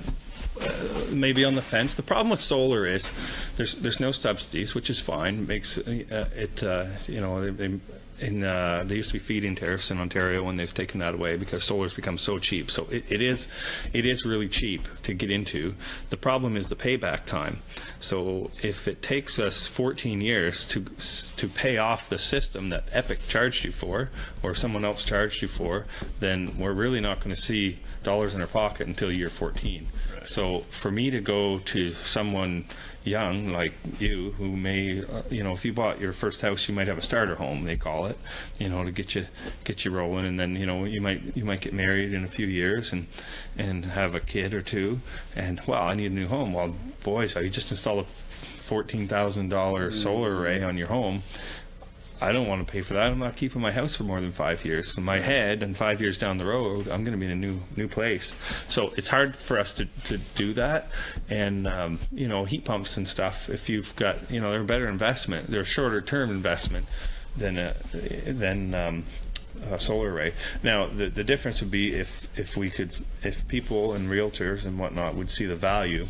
may be on the fence. The problem with solar is there's no subsidies, which is fine. Makes it you know, they used to be feed-in tariffs in Ontario, and they've taken that away because solar's become so cheap. So it is really cheap to get into. The problem is the payback time. So if it takes us 14 years to pay off the system that Epic charged you for, or someone else charged you for, then we're really not going to see dollars in our pocket until year 14. Right. So for me to go to someone young like you, who may, you know, if you bought your first house, you might have a starter home, they call it, you know, to get you rolling, and then, you know, you might get married in a few years and have a kid or two, and well, I need a new home. Well, boys, I just installed a $14,000 solar array on your home. I don't want to pay for that. I'm not keeping my house for more than 5 years. In my head, and 5 years down the road, I'm going to be in a new place. So it's hard for us to do that. And, you know, heat pumps and stuff, if you've got, you know, they're a better investment. They're a shorter term investment than a solar array. Now, the difference would be if people and realtors and whatnot would see the value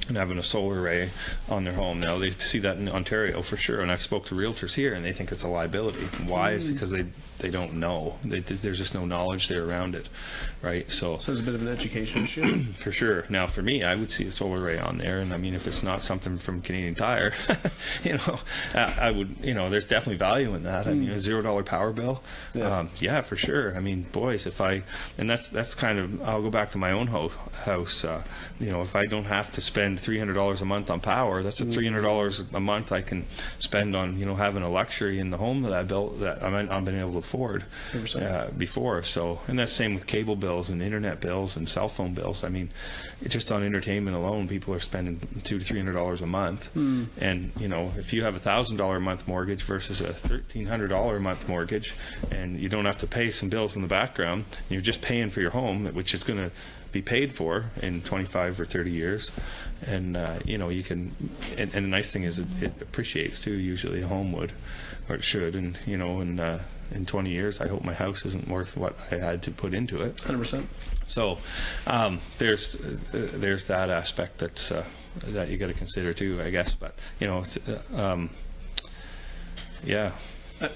and having a solar array on their home. Now, they see that in Ontario for sure, and I've spoke to realtors here, and they think it's a liability. Why? Is because they don't know. There's just no knowledge there around it, right? So it's a bit of an education issue. For sure. Now, for me, I would see a solar array on there, and I mean, if it's not something from Canadian Tire, you know, I would, you know, there's definitely value in that. I mean, a $0 power bill, yeah, for sure. I mean, boys, and that's kind of, I'll go back to my own house. You know, if I don't have to spend $300 a month on power, that's a $300 a month I can spend on, you know, having a luxury in the home that I built that I've been able to afford before. So, and that's same with cable bills and internet bills and cell phone bills. I mean, it's just on entertainment alone, people are spending $200 to $300 a month. And, you know, if you have a $1,000 a month mortgage versus a $1,300 a month mortgage, and you don't have to pay some bills in the background, and you're just paying for your home, which is going to be paid for in 25 or 30 years, and you know, you can, and the nice thing is it appreciates too, usually a home would, or it should, and you know, in 20 years I hope my house isn't worth what I had to put into it. 100%. So there's that aspect that's that you got to consider too, I guess, but you know, it's, yeah.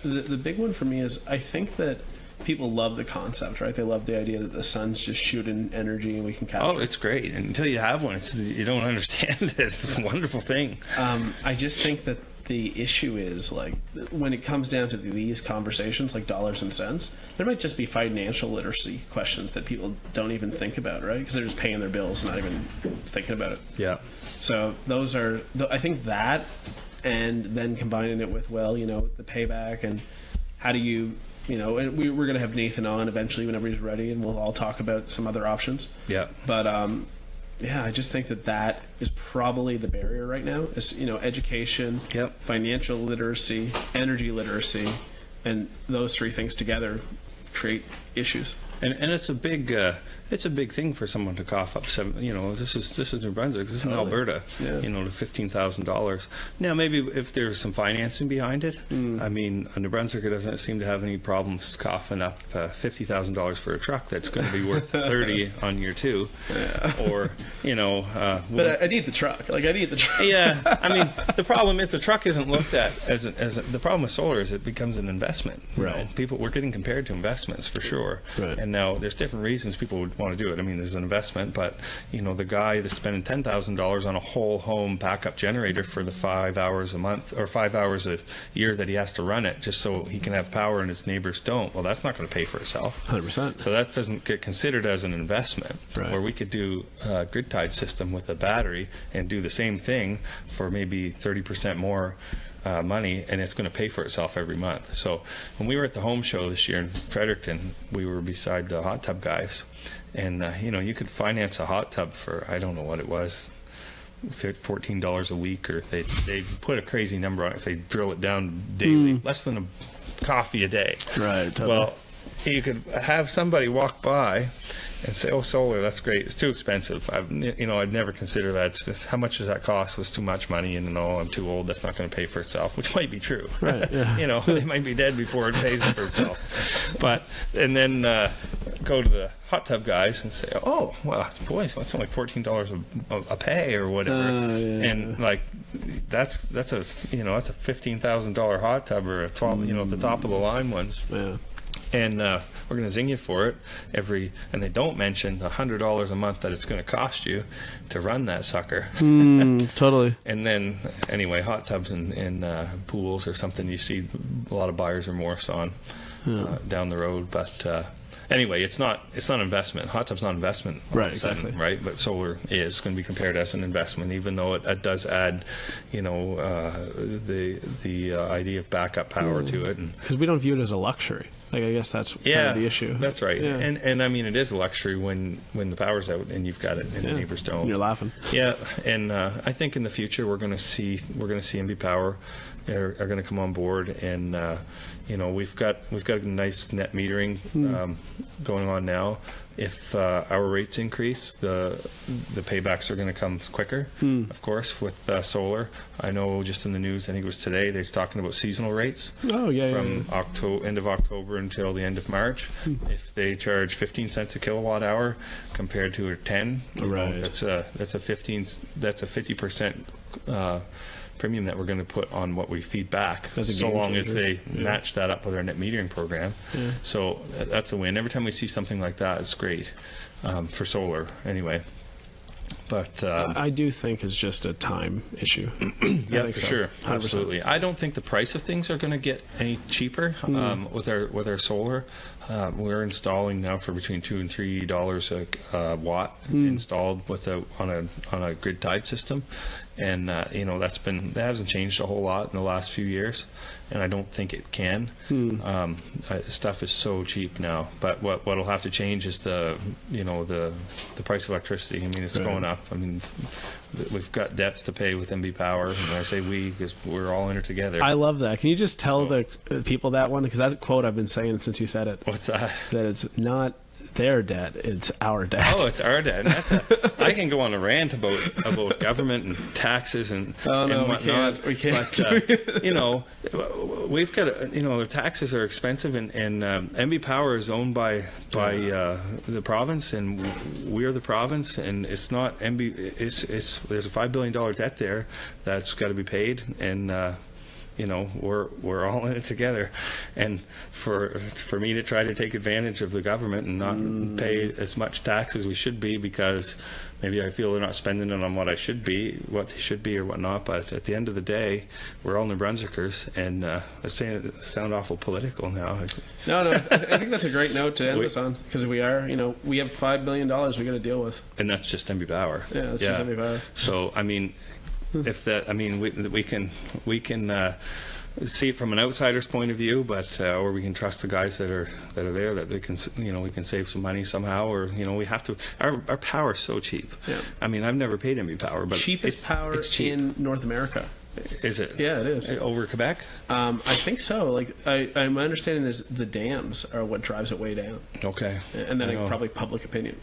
The big one for me is, I think that people love the concept, right? They love the idea that the sun's just shooting energy and we can capture. Oh, it's great. And until you have one, you don't understand it. It's a wonderful thing. I just think that the issue is, like, when it comes down to these conversations, like dollars and cents, there might just be financial literacy questions that people don't even think about, right? Because they're just paying their bills and not even thinking about it. Yeah. So those are, I think that, and then combining it with, well, you know, the payback and how do you, you know, and we're going to have Nathan on eventually whenever he's ready, and we'll all talk about some other options. Yeah. But yeah, I just think that is probably the barrier right now. Is education, Yep. financial literacy, energy literacy, and those three things together create issues. And it's a big thing for someone to cough up this is New Brunswick, this is in Alberta, Yeah. to $15,000. Now maybe if there's some financing behind it, I mean, a New Brunswicker doesn't seem to have any problems coughing up $50,000 for a truck that's going to be worth 30 on year 2, or But I need the truck. Like I need the truck. yeah, I mean, the problem is the truck isn't looked at as the problem with solar is it becomes an investment. Right. We're getting compared to investments for sure. Right. And now there's different reasons people would want to do it. I mean, there's an investment, but the guy that's spending $10,000 on a whole home backup generator for the 5 hours a month or 5 hours a year that he has to run it just so he can have power and his neighbors don't. Well, that's not going to pay for itself. 100%. So that doesn't get considered as an investment. Right. Where we could do a grid tied system with a battery and do the same thing for maybe 30% more money, and it's going to pay for itself every month. So when we were at the home show this year in Fredericton, we were beside the hot tub guys, and you could finance a hot tub for, I don't know what it was, $14 a week, or they put a crazy number on it. So they drill it down daily, less than a coffee a day. Right. Totally. Well, you could have somebody walk by and say, "Oh, solar, that's great. It's too expensive. I'd never consider that. It's just, how much does that cost? It's too much money, and I'm too old. That's not going to pay for itself," which might be true. Right. Yeah. They might be dead before it pays for itself. And then go to the hot tub guys and say, "Oh, well, boy, so it's only $14 a pay or whatever," and like that's a $15,000 hot tub or a 12, at the top of the line ones. Yeah. And we're going to zing you for it and they don't mention the $100 a month that it's going to cost you to run that sucker. Totally. And then, anyway, hot tubs and pools or something you see a lot of buyer's remorse on down the road. But anyway, it's not investment. Hot tub's not investment. Right, exactly. Right, but solar is going to be compared as an investment, even though it does add, the idea of backup power to it. Because we don't view it as a luxury. Like, I guess that's kind of the issue. That's right. Yeah. And I mean, it is a luxury when the power's out and you've got it and the neighbors don't. And you're laughing. Yeah, and I think in the future we're going to see MB Power are going to come on board, and we've got a nice net metering going on now. If our rates increase, the paybacks are going to come quicker. Of course, with solar. I know just in the news, I think it was today, they're talking about seasonal rates. Oh yeah. From end of October until the end of March. If they charge 15 cents a kilowatt hour compared to a 10, Right. that's a 50% premium that we're going to put on what we feed back, That's a so game long as changer. they match that up with our net metering program. Yeah. So that's a win. Every time we see something like that, it's great for solar anyway. But I do think it's just a time issue. yeah, think for so. sure, 100%. absolutely. I don't think the price of things are going to get any cheaper with our solar. We're installing now for between $2 and $3 a watt installed on a grid tied system, and that hasn't changed a whole lot in the last few years, and I don't think it can. Stuff is so cheap now, but what'll have to change is the price of electricity. I mean, it's going up. I mean, we've got debts to pay with MB Power, and I say we because we're all in it together. I love that. Can you just tell the people that one? Because that's a quote I've been saying since you said it. What's that? That it's not their debt, it's our debt. Oh, it's our debt. I can go on a rant about government and taxes and whatnot. We can't. But, we've got the taxes are expensive, and MB Power is owned by the province, and we're the province, and it's not MB. It's there's a $5 billion debt there that's got to be paid, and we're all in it together. And for me to try to take advantage of the government and not pay as much tax as we should be because maybe I feel they're not spending it on what they should be or whatnot. But at the end of the day, we're all New Brunswickers, and sound awful political now. No, I think that's a great note to end this on, because we are, we have $5 billion we got to deal with. And that's just MB Power. Yeah, that's just MB Power. So, I mean, if that, I mean, we can see it from an outsider's point of view, but or we can trust the guys that are there, that they can, we can save some money somehow, or we have to. Our power is so cheap. Yeah. I mean, I've never paid MB Power, but cheapest power it's cheap. in North America. Is it? Yeah, it is. Over Quebec? I think so. Like, my understanding is the dams are what drives it way down. Okay. And then probably public opinion.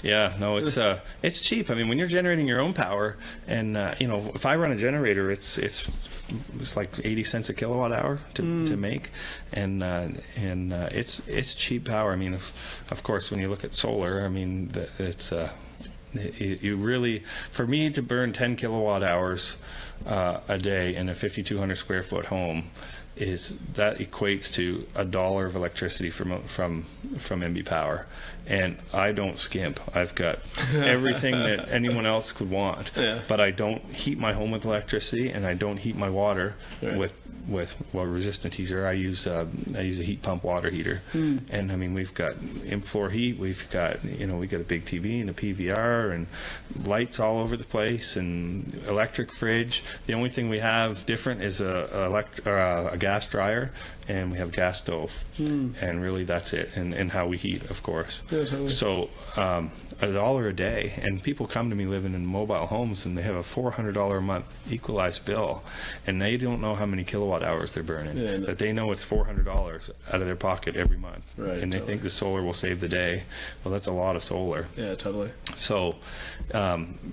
Yeah, no, it's cheap. I mean, when you're generating your own power, and if I run a generator, it's like 80 cents a kilowatt hour to make, and it's cheap power. I mean, of course, when you look at solar, I mean, it's you really, for me to burn 10 kilowatt hours a day in a 5,200 square foot home, that equates to $1 of electricity from MB Power, and I don't skimp. I've got everything that anyone else could want, but I don't heat my home with electricity, and I don't heat my water with resistant heater. I use a heat pump water heater, and I mean, we've got M4 heat. We've got we got a big TV and a PVR and lights all over the place, and electric fridge. The only thing we have different is a gas dryer, and we have a gas stove, and really that's it. And how we heat, of course. Yeah, totally. So $1 a day, and people come to me living in mobile homes, and they have a $400 a month equalized bill, and they don't know how many kilowatt hours they're burning. But they know it's $400 out of their pocket every month, right, and they think the solar will save the day. Well, that's a lot of solar. Yeah, totally. So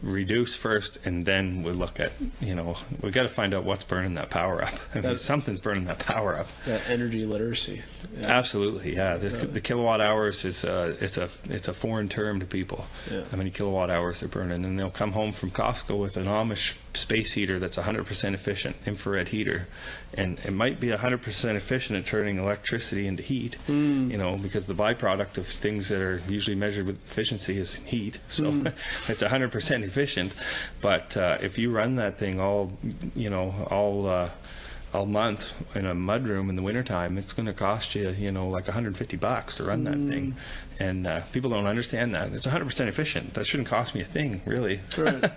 reduce first, and then we look at we got to find out what's burning that power up. I mean, something's burning that power up. Yeah, energy literacy. Yeah. Absolutely, yeah. The kilowatt hours is it's a foreign term to people. Yeah. How many kilowatt hours they're burning, and they'll come home from Costco with an Amish space heater that's 100% efficient, infrared heater, and it might be 100% efficient at turning electricity into heat. Because the byproduct of things that are usually measured with efficiency is heat. So it's 100% efficient, but if you run that thing all month in a mudroom in the wintertime, it's going to cost you, like $150 to run that thing. And people don't understand that. It's 100% efficient. That shouldn't cost me a thing, really. Right.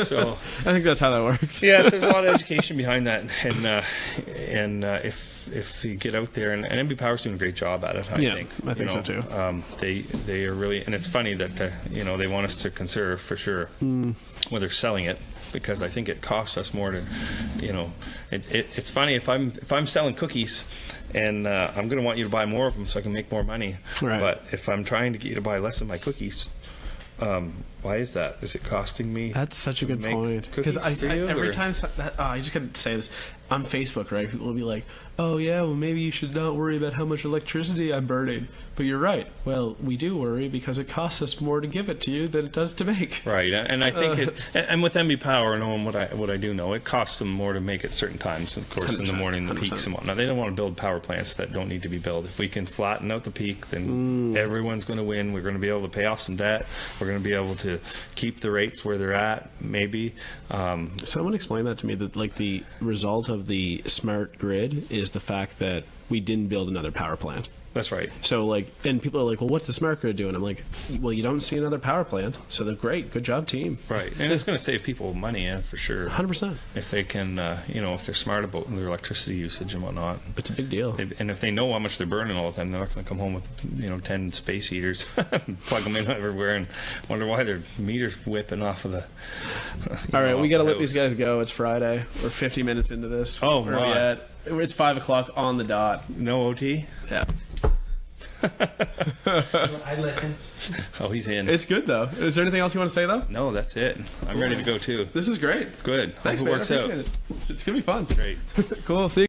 So I think that's how that works. Yes, there's a lot of education behind that. And if you get out there, and MB Power's doing a great job at it, I think so too. They are really, and it's funny that they want us to conserve for sure, whether selling it. Because I think it costs us more to, it's funny if I'm selling cookies, and I'm going to want you to buy more of them so I can make more money. Right. But if I'm trying to get you to buy less of my cookies, why is that? Is it costing me? That's such a good point. Because every time I just gotta say this on Facebook, right? People will be like, "Oh yeah, well maybe you should not worry about how much electricity I'm burning." But you're right. Well, we do worry because it costs us more to give it to you than it does to make. Right, and I think and with MB Power, knowing what I do know, it costs them more to make at certain times. Of course, in the morning, the 100%. Peaks and whatnot. They don't want to build power plants that don't need to be built. If we can flatten out the peak, then everyone's going to win. We're going to be able to pay off some debt. We're going to be able to keep the rates where they're at. Maybe. Someone explained that to me. That like the result of the smart grid is the fact that we didn't build another power plant. That's right. So and people are like, well, what's the smart grid doing? I'm like, well, you don't see another power plant, so they're great. Good job, team. Right, and it's going to save people money, for sure. 100%. If they can, if they're smart about their electricity usage and whatnot. It's a big deal. And if they know how much they're burning all the time, they're not going to come home with, 10 space heaters, plug them in everywhere, and wonder why their meter's whipping off of the. All right, we got to let these guys go. It's Friday. We're 50 minutes into this. Oh, where are we at? It's 5 o'clock on the dot. No OT? Yeah. I listen. Oh, he's in. It's good though. Is there anything else you want to say though? No, that's it. I'm ready to go too. This is great. Good. Thanks, Hope it works out. It's gonna be fun. Great. Cool. See you.